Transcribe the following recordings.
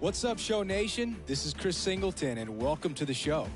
What's up, Show Nation? This is Chris Singleton, and welcome to the show.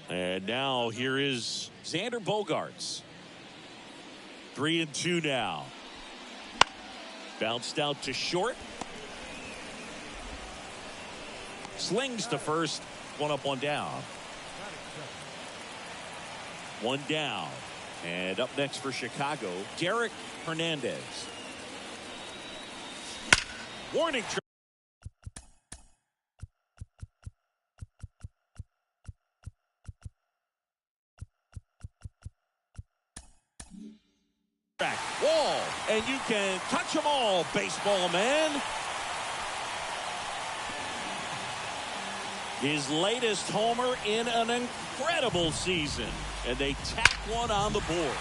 And now here is Xander Bogaerts. 3-2 now. Bounced out to short. Slings to first. One up, one down. One down. And up next for Chicago, Derek Hernandez. Warning. Wall, and you can touch them all, baseball man. His latest homer in an incredible season, and they tack one on the board.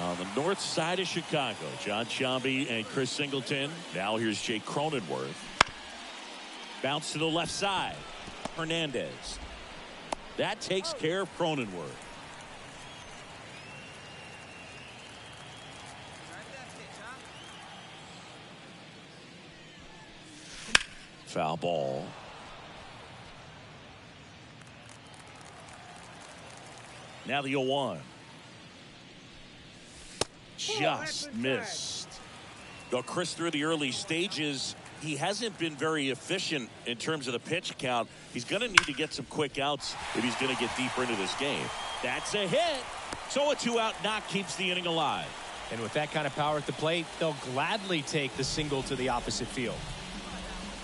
On the north side of Chicago, John Sciambi and Chris Singleton. Now here's Jake Cronenworth. Bounce to the left side. Hernandez. That takes care of Cronenworth. Foul ball. Now the 0-1. Just missed. Though Chris, through the early stages, he hasn't been very efficient in terms of the pitch count. He's going to need to get some quick outs if he's going to get deeper into this game. That's a hit. So a 2-out knock keeps the inning alive. And with that kind of power at the plate, they'll gladly take the single to the opposite field.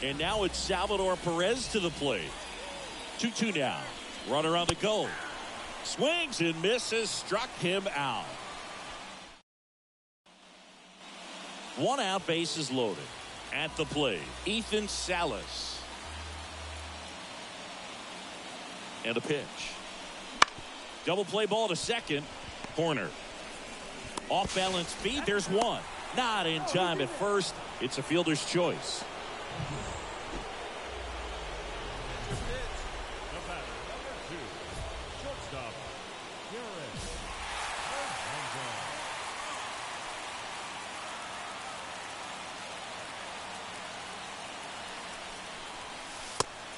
And now it's Salvador Perez to the plate. 2-2 now. Runner on the go. Swings and misses. Struck him out. 1 out, bases loaded. At the plate, Ethan Salas. And a pitch. Double play ball to second. Corner. Off balance feed. There's one. Not in time at first. It's a fielder's choice.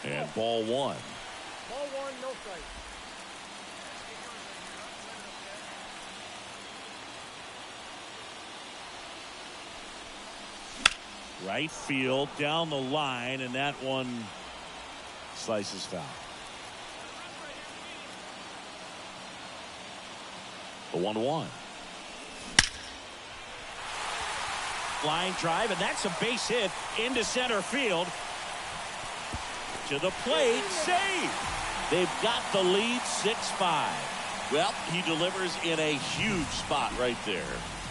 And ball one. Ball one, no strike. Right field down the line, and that one slices foul. The 1-1. Line drive, and that's a base hit into center field. To the plate, save. They've got the lead 6-5. Well, he delivers in a huge spot right there.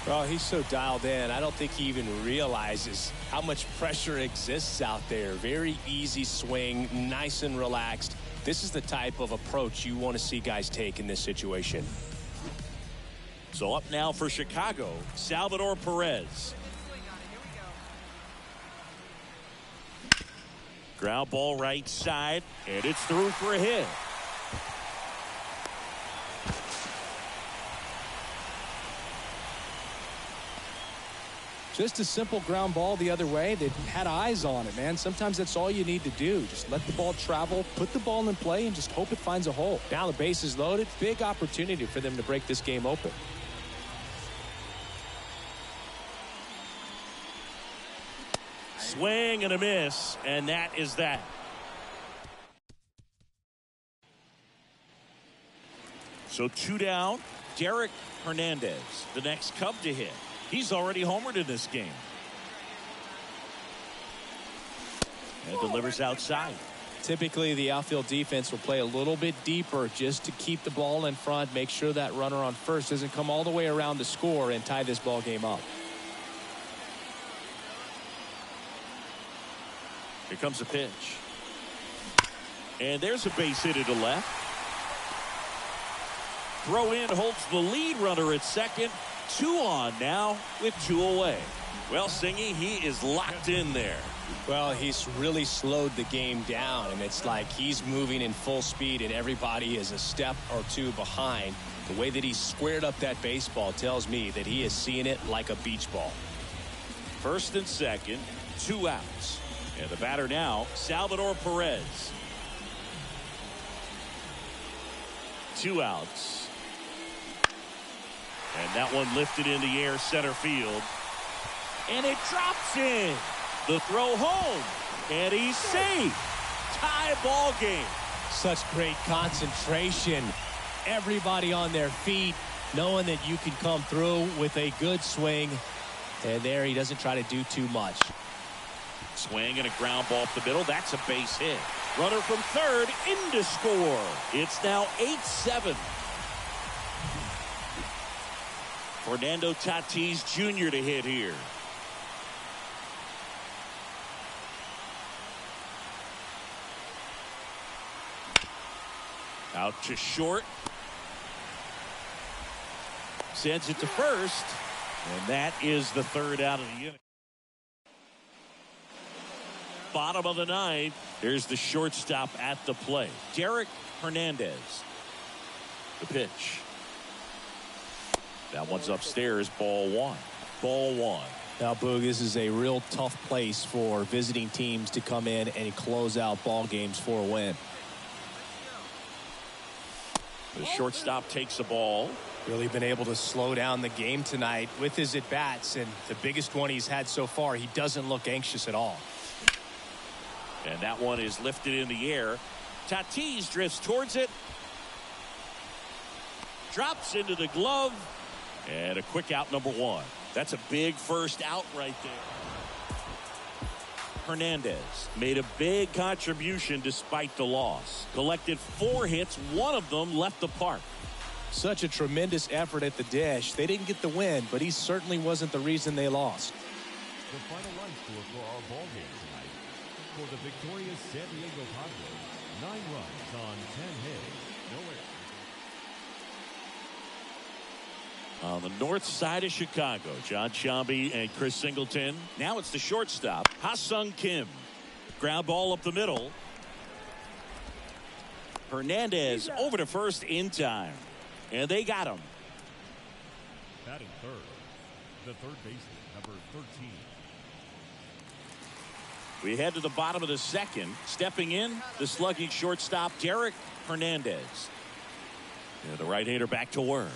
Well, he's so dialed in. I don't think he even realizes how much pressure exists out there. Very easy swing, nice and relaxed. This is the type of approach you want to see guys take in this situation. So up now for Chicago, Salvador Perez. Ground ball right side, and it's through for a hit. Just a simple ground ball the other way. They had eyes on it, man. Sometimes that's all you need to do. Just let the ball travel, put the ball in play, and just hope it finds a hole. Now the base is loaded. Big opportunity for them to break this game open. Swing and a miss, and that is that. So 2 down. Derek Hernandez, the next Cub to hit. He's already homered in this game. And delivers outside. Typically, the outfield defense will play a little bit deeper just to keep the ball in front, make sure that runner on first doesn't come all the way around to score and tie this ball game up. Here comes a pitch. And there's a base hit to left. Throw in holds the lead runner at second. 2 on now with 2 away. Well, Singy, he is locked in there. Well, he's really slowed the game down, and it's like he's moving in full speed and everybody is a step or 2 behind. The way that he squared up that baseball tells me that he is seeing it like a beach ball. First and second, 2 outs. And the batter now, Salvador Perez. 2 outs. And that one lifted in the air center field. And it drops in. The throw home. And he's safe. Tie ball game. Such great concentration. Everybody on their feet, knowing that you can come through with a good swing. And there he doesn't try to do too much. Swing and a ground ball up the middle. That's a base hit. Runner from third in to score. It's now 8-7. Fernando Tatis Jr. to hit here. Out to short. Sends it to first. And that is the 3rd out of the inning. Bottom of the 9th. Here's the shortstop at the plate. Derek Hernandez. The pitch. That one's upstairs. Ball 1. Ball 1. Now, Boog, this is a real tough place for visiting teams to come in and close out ball games for a win. The shortstop takes the ball. Really been able to slow down the game tonight with his at-bats, and the biggest one he's had so far, he doesn't look anxious at all. And that one is lifted in the air. Tatis drifts towards it. Drops into the glove. And a quick out, number 1. That's a big first out right there. Hernandez made a big contribution despite the loss. Collected 4 hits. 1 of them left the park. Such a tremendous effort at the dish. They didn't get the win, but he certainly wasn't the reason they lost. The final run score for our ball game tonight. For the victorious San Diego Padres, 9 runs on 10 hits. No errors. On the north side of Chicago, Jon Sciambi and Chris Singleton. Now it's the shortstop, Ha-Seong Kim. Ground ball up the middle. Hernandez over to first in time. And they got him. Batting third, the third baseman, number 13. We head to the bottom of the second. Stepping in, the slugging shortstop, Derek Hernandez. And the right-hander back to work.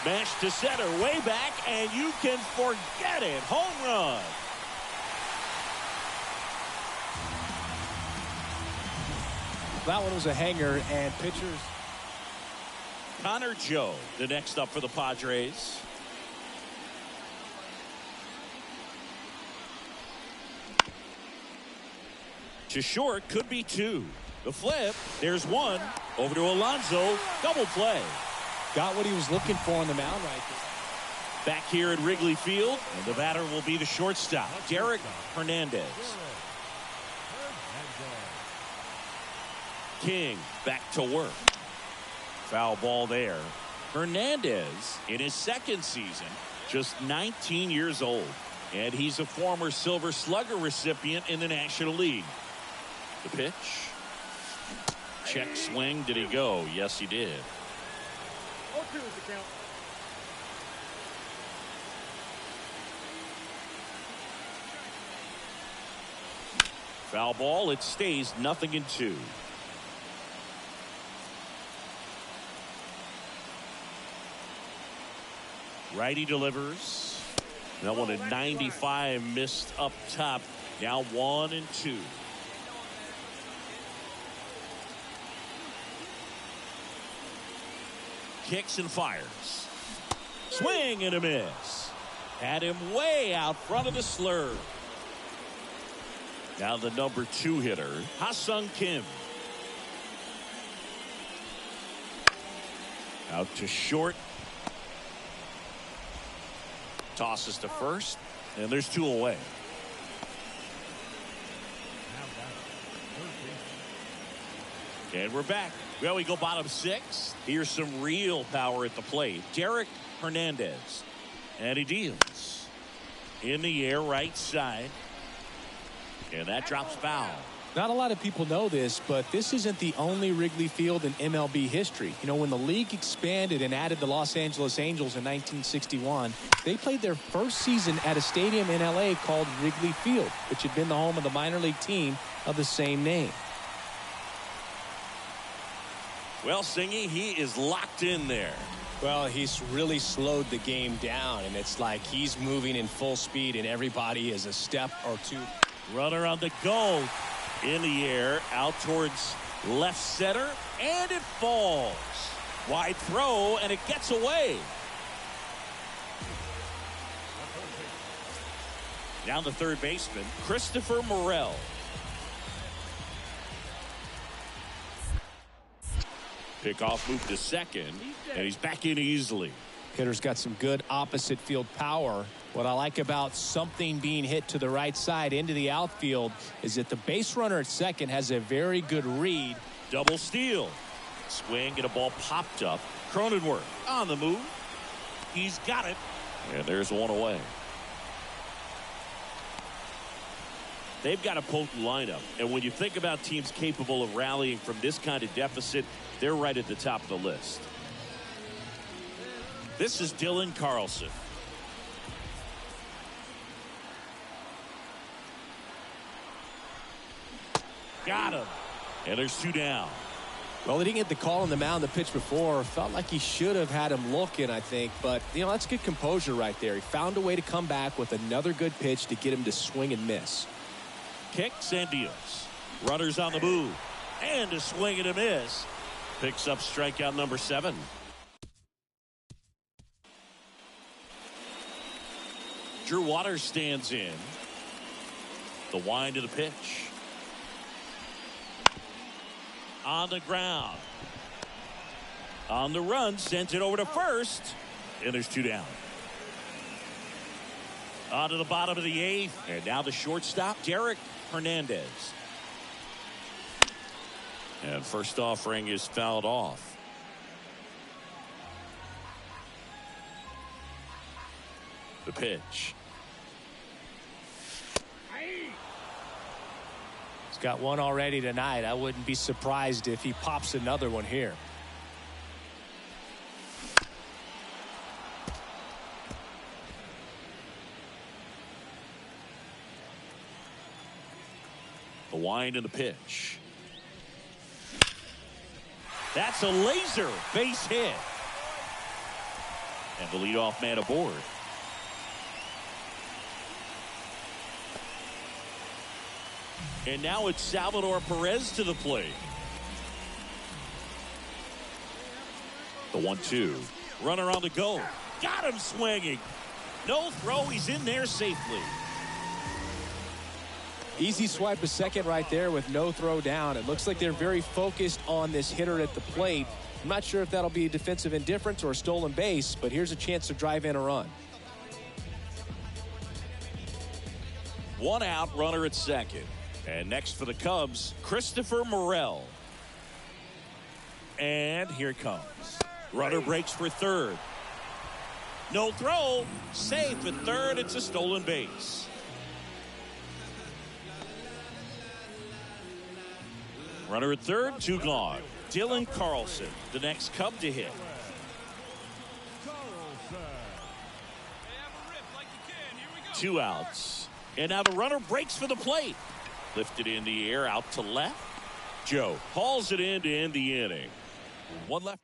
Smash to center, way back, and you can forget it. Home run. That one was a hanger, and pitchers. Connor Joe, the next up for the Padres. To short, could be 2. The flip, there's 1. Over to Alonso, double play. Got what he was looking for on the mound right there. Back here at Wrigley Field, and the batter will be the shortstop, Derek Hernandez. King back to work. Foul ball there. Hernandez in his second season, just 19 years old, and he's a former Silver Slugger recipient in the National League. The pitch. Check swing. Did he go? Yes, he did. 0-2 is the count. Foul ball. It stays 0-2. Righty delivers. That one at 95, missed up top. Now 1-2. Kicks and fires. Swing and a miss. Had him way out front of the slurve. Now the number 2 hitter, Ha-Seong Kim. Out to short. Tosses to first, and there's 2 away. And we're back. Well, we go bottom 6. Here's some real power at the plate. Derek Hernandez. And he deals. In the air, right side. And that drops foul. Not a lot of people know this, but this isn't the only Wrigley Field in MLB history. You know, when the league expanded and added the Los Angeles Angels in 1961, they played their first season at a stadium in LA called Wrigley Field, which had been the home of the minor league team of the same name. Well, Singy, he is locked in there. Well, he's really slowed the game down, and it's like he's moving in full speed, and everybody is a step or 2. Runner on the go. In the air, out towards left center, and it falls. Wide throw, and it gets away. Down the third baseman, Christopher Morel. Pickoff move to second, and he's back in easily. Hitter's got some good opposite field power. What I like about something being hit to the right side into the outfield is that the base runner at second has a very good read. Double steal. Swing and a ball popped up. Cronenworth on the move. He's got it. And there's 1 away. They've got a potent lineup. And when you think about teams capable of rallying from this kind of deficit, they're right at the top of the list. This is Dylan Carlson. Got him. And there's 2 down. Well, they didn't get the call on the mound the pitch before. Felt like he should have had him looking, I think. But, you know, that's good composure right there. He found a way to come back with another good pitch to get him to swing and miss. Kicks and deals. Runners on the move. And a swing and a miss. Picks up strikeout number 7. Drew Waters stands in. The wind of the pitch. On the ground. On the run, sends it over to first. And there's 2 down. On to the bottom of the 8th. And now the shortstop, Derek Hernandez. And first offering is fouled off. The pitch. He's got one already tonight. I wouldn't be surprised if he pops another one here. The wind and the pitch. That's a laser base hit. And the leadoff man aboard. And now it's Salvador Perez to the plate. The 1-2. Runner on the go. Got him swinging. No throw. He's in there safely. Easy swipe a second right there with no throw down. It looks like they're very focused on this hitter at the plate. I'm not sure if that'll be a defensive indifference or a stolen base, but here's a chance to drive in a run. 1 out, runner at second. And next for the Cubs, Christopher Morel. And here it comes. Runner breaks for third. No throw. Safe at third. It's a stolen base. Runner at third, 2 gone. Dylan Carlson, the next Cub to hit. 2 outs. And now the runner breaks for the plate. Lifted in the air out to left. Joe hauls it in to end the inning. 1 left.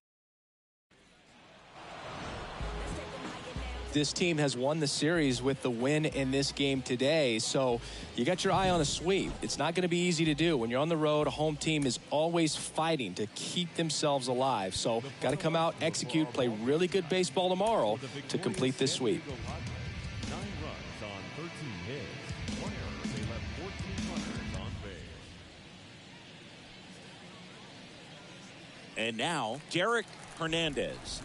This team has won the series with the win in this game today, so you got your eye on a sweep. It's not going to be easy to do. When you're on the road, a home team is always fighting to keep themselves alive. So got to come out, execute, play really good baseball tomorrow to complete this sweep. 9 runs on 13 hits. 1 error. They left 14 runners on base. And now Derek Hernandez.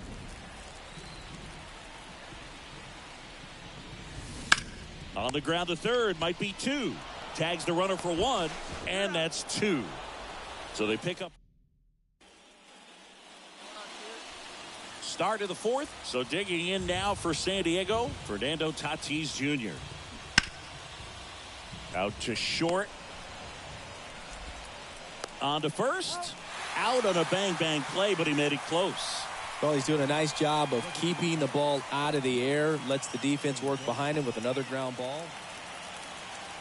On the ground to third, might be 2. Tags the runner for 1, and that's 2. So they pick up. Start of the 4th. So digging in now for San Diego, Fernando Tatis Jr. Out to short. On to first. Out on a bang-bang play, but he made it close. Well, he's doing a nice job of keeping the ball out of the air. Lets the defense work behind him with another ground ball.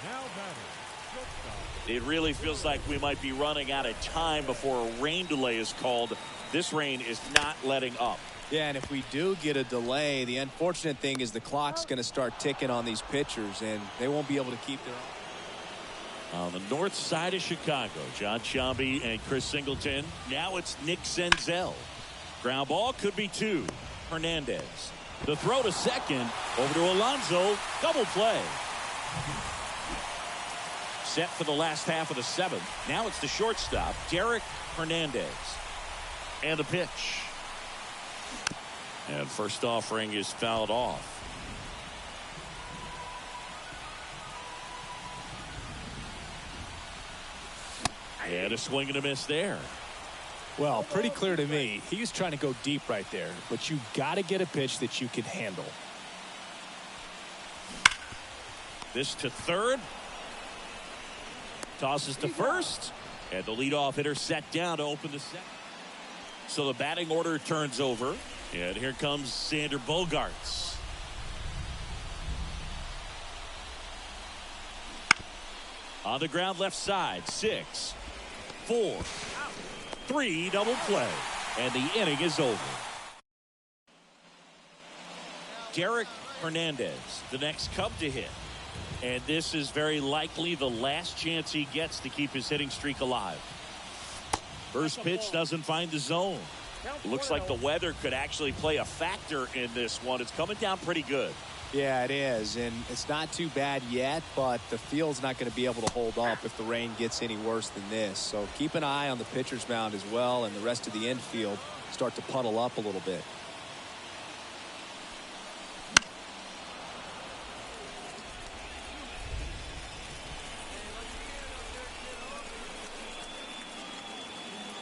Now batting. It really feels like we might be running out of time before a rain delay is called. This rain is not letting up. Yeah, and if we do get a delay, the unfortunate thing is the clock's going to start ticking on these pitchers, and they won't be able to keep their own. On the north side of Chicago, John Sciambi and Chris Singleton. Now it's Nick Senzel. Ground ball could be 2. Hernandez. The throw to second. Over to Alonso. Double play. Set for the last half of the 7th. Now it's the shortstop, Derek Hernandez. And the pitch. And first offering is fouled off. And a swing and a miss there. Well, pretty clear to me. He was trying to go deep right there, but you got to get a pitch that you can handle. This to third. Tosses to first. And the leadoff hitter set down to open the second. So the batting order turns over. And here comes Xander Bogaerts. On the ground left side. 6, 4, 3, double play. And the inning is over. Derek Hernandez, the next Cub to hit. And this is very likely the last chance he gets to keep his hitting streak alive. First pitch doesn't find the zone. It looks like the weather could actually play a factor in this one. It's coming down pretty good. Yeah, it is, and it's not too bad yet, but the field's not going to be able to hold up if the rain gets any worse than this. So keep an eye on the pitcher's mound as well, and the rest of the infield start to puddle up a little bit.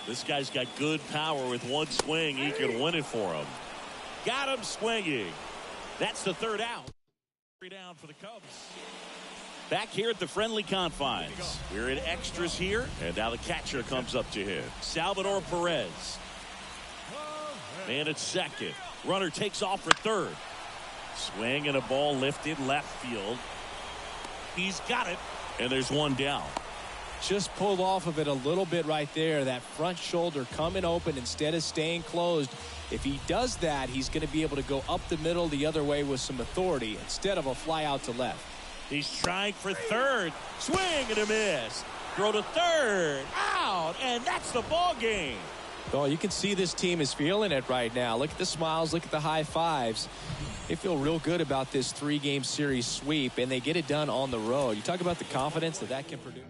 This guy's got good power. With one swing, he can win it for him. Got him swinging. That's the third out. 3 down for the Cubs. Back here at the friendly confines. We're in extras here, and now the catcher comes up to him. Salvador Perez. Man at second. Runner takes off for third. Swing and a ball lifted left field. He's got it, and there's one down. Just pulled off of it a little bit right there. That front shoulder coming open instead of staying closed. If he does that, he's going to be able to go up the middle the other way with some authority instead of a fly out to left. He's trying for third. Swing and a miss. Throw to third. Out. And that's the ball game. Oh, you can see this team is feeling it right now. Look at the smiles. Look at the high fives. They feel real good about this 3-game series sweep, and they get it done on the road. You talk about the confidence that can produce.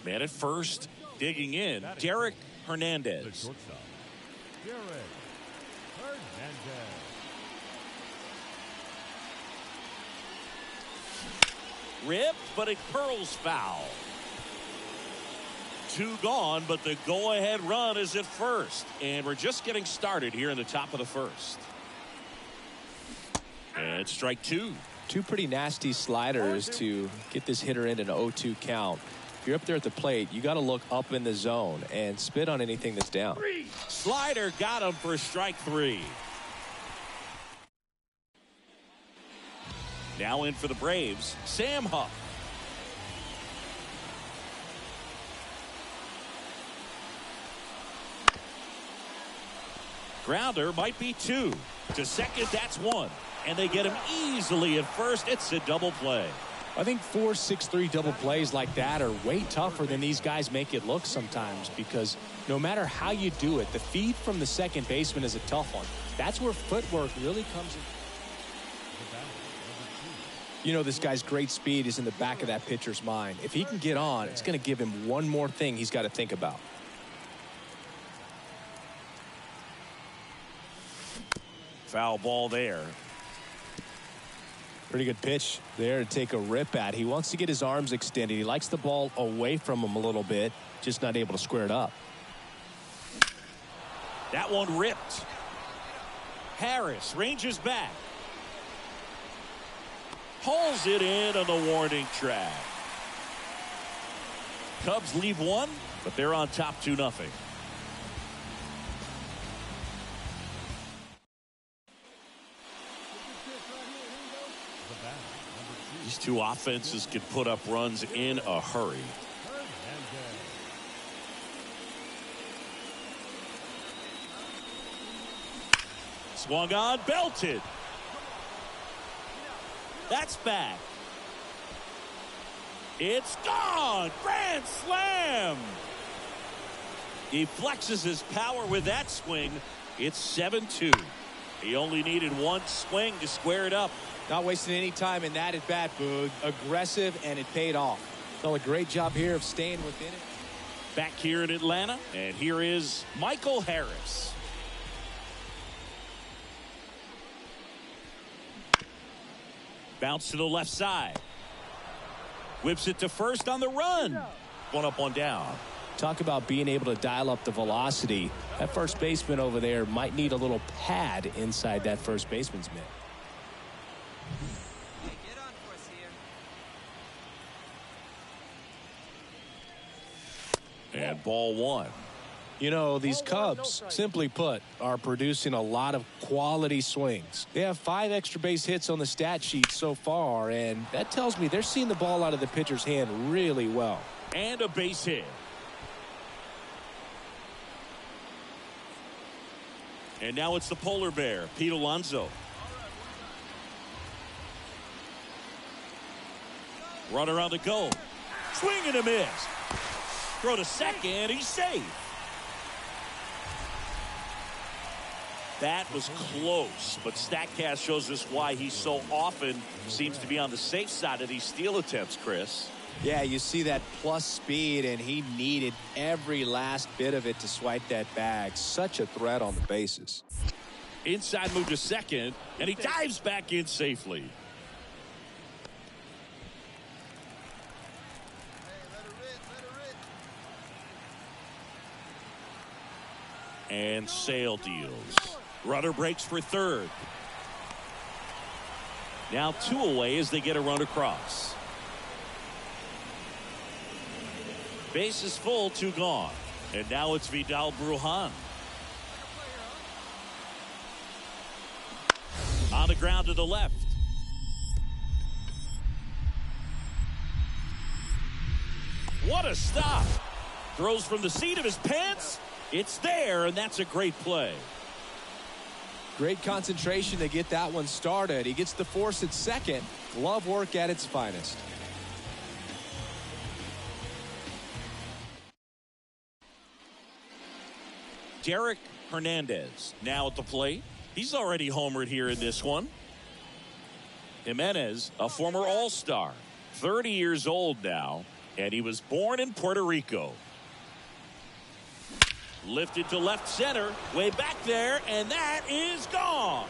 Man at first, digging in, Derek Hernandez. The shortstop, Derek Hernandez. Ripped, but it curls foul. 2 gone, but the go-ahead run is at first. And we're just getting started here in the top of the first. And strike 2. 2 pretty nasty sliders to get this hitter in an 0-2 count. If you're up there at the plate, you got to look up in the zone and spit on anything that's down. Slider got him for strike 3. Now in for the Braves, Sam Huff. Grounder might be 2. To second, that's 1. And they get him easily at first. It's a double play. I think 4-6-3 double plays like that are way tougher than these guys make it look sometimes, because no matter how you do it, the feed from the second baseman is a tough one. That's where footwork really comes in. You know, this guy's great speed is in the back of that pitcher's mind. If he can get on, it's going to give him one more thing he's got to think about. Foul ball there. Pretty good pitch there to take a rip at. He wants to get his arms extended. He likes the ball away from him a little bit, just not able to square it up. That one ripped. Harris ranges back. Pulls it in on the warning track. Cubs leave 1, but they're on top 2-0. These 2 offenses can put up runs in a hurry. Swung on, belted. That's back. It's gone. Grand slam. He flexes his power with that swing. It's 7-2. He only needed one swing to square it up. Not wasting any time in that at bat, Boog. Aggressive, and it paid off. Done a great job here of staying within it. Back here in Atlanta, and here is Michael Harris. Bounce to the left side. Whips it to first on the run. One up, one down. Talk about being able to dial up the velocity. That first baseman over there might need a little pad inside that first baseman's mitt. And ball one. You know, these Cubs, simply put, are producing a lot of quality swings. They have 5 extra base hits on the stat sheet so far, and that tells me they're seeing the ball out of the pitcher's hand really well. And a base hit. And now it's the polar bear, Pete Alonso. Runner on the go. Swing and a miss. Throw to second. He's safe. That was close, but StatCast shows us why he so often seems to be on the safe side of these steal attempts, Chris. Yeah, you see that plus speed, and he needed every last bit of it to swipe that bag. Such a threat on the bases. Inside move to second, and he dives back in safely. And Sale deals. Runner breaks for third. Now 2 away as they get a run across. Base is full, 2 gone. And now it's Vidal Brujan. On the ground to the left. What a stop. Throws from the seat of his pants. It's there, and that's a great play. Great concentration to get that one started. He gets the force at second. Glove work at its finest. Derek Hernandez now at the plate. He's already homered here in this one. Jimenez, a former All-Star, 30 years old now, and he was born in Puerto Rico. Lifted to left center, way back there, and that is gone.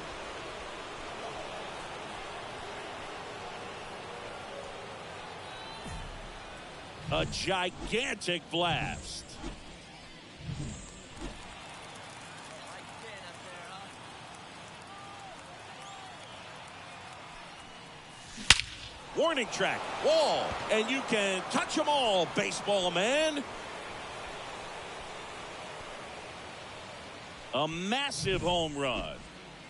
A gigantic blast. Warning track, wall, and you can touch them all, baseball man. A massive home run.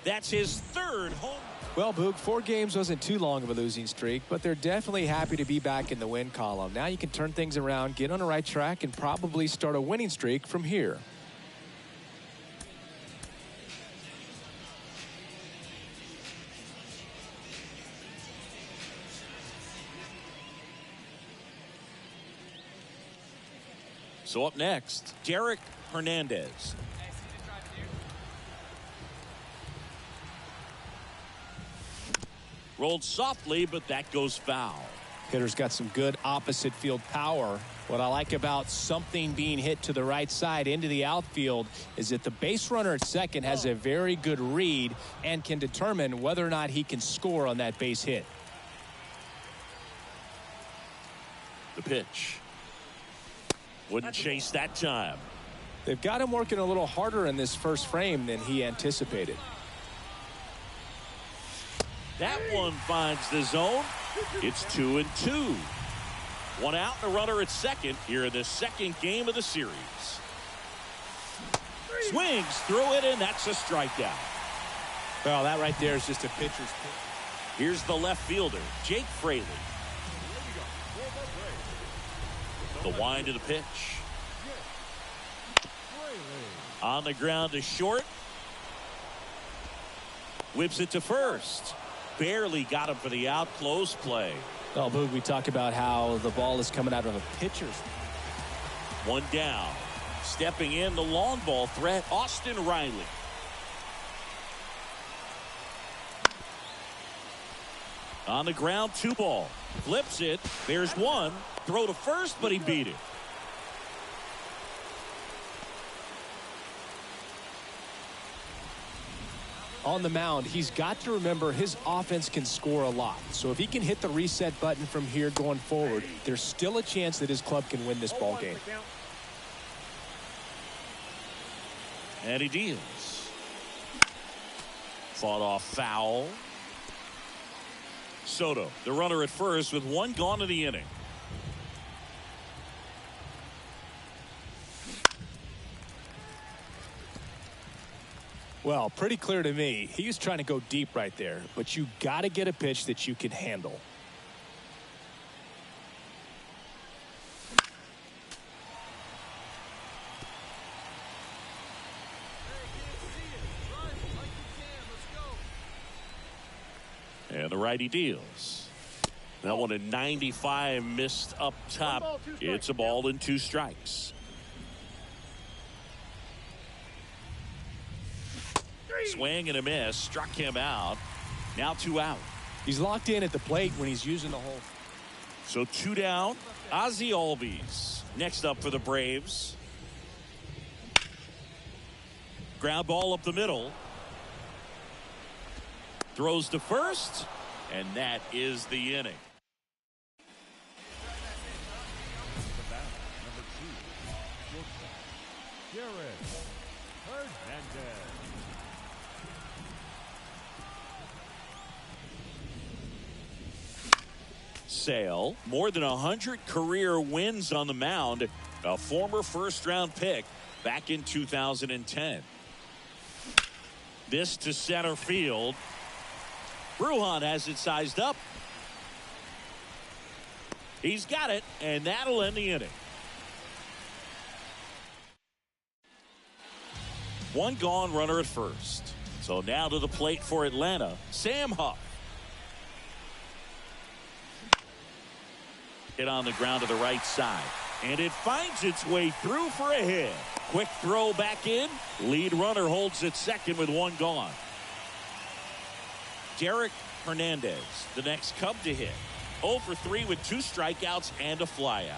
That's his 3rd home. Well, Boog, 4 games wasn't too long of a losing streak, but they're definitely happy to be back in the win column. Now you can turn things around, get on the right track, and probably start a winning streak from here. So up next, Derek Hernandez. Rolled softly, but that goes foul. Hitter's got some good opposite field power. What I like about something being hit to the right side into the outfield is that the base runner at second has a very good read and can determine whether or not he can score on that base hit. The pitch. Wouldn't chase that time. They've got him working a little harder in this first frame than he anticipated. That one finds the zone. It's 2-2. 1 out and a runner at second here in the 2nd game of the series. Swings through it, and that's a strikeout. Well, that right there is just a pitcher's pitch. Here's the left fielder, Jake Fraley. The wind of the pitch. On the ground to short. Whips it to first. barely got him for the out close play. Oh, Boog, we talk about how the ball is coming out of a pitcher's. One down. Stepping in the long ball threat, Austin Riley. On the ground, 2 ball. Flips it. There's one. Throw to first, but he beat it. On the mound, he's got to remember his offense can score a lot. So if he can hit the reset button from here going forward, there's still a chance that his club can win this ball game. And he deals. Fought off foul. Soto, the runner at first with 1 gone in the inning. Well, pretty clear to me. He was trying to go deep right there, but you got to get a pitch that you can handle. And the righty deals. That one at 95, missed up top. It's a ball and 2 strikes. Swing and a miss, struck him out. Now 2 out. He's locked in at the plate when he's using the hole. So 2 down. Ozzie Albies next up for the Braves. Ground ball up the middle. Throws to first, and that is the inning. Number 2, shortstop, Jared Hernandez. Sale, more than 100 career wins on the mound, a former first-round pick back in 2010. This to center field. Brujan has it sized up. He's got it, and that'll end the inning. 1 gone, runner at first. So now to the plate for Atlanta, Sam Huff. Hit on the ground to the right side, and it finds its way through for a hit. Quick throw back in. Lead runner holds at second with 1 gone. Derek Hernandez, the next Cub to hit. 0 for 3 with 2 strikeouts and a flyout.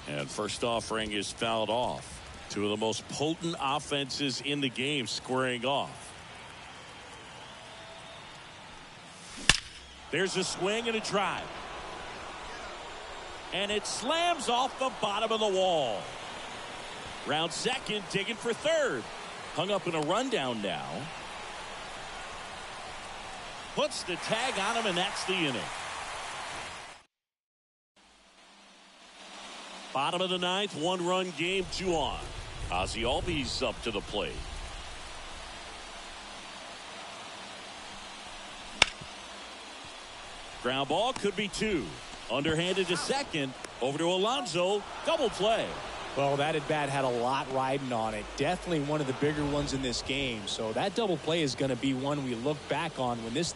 And first offering is fouled off. 2 of the most potent offenses in the game squaring off. There's a swing and a drive. And it slams off the bottom of the wall. Round second, digging for third. Hung up in a rundown now. Puts the tag on him, and that's the inning. Bottom of the 9th, 1-run game, 2 on. Ozzie Albies up to the plate. Ground ball, could be 2. Underhanded to second. Over to Alonso. Double play. Well, that at bat had a lot riding on it. Definitely one of the bigger ones in this game. So that double play is going to be one we look back on when this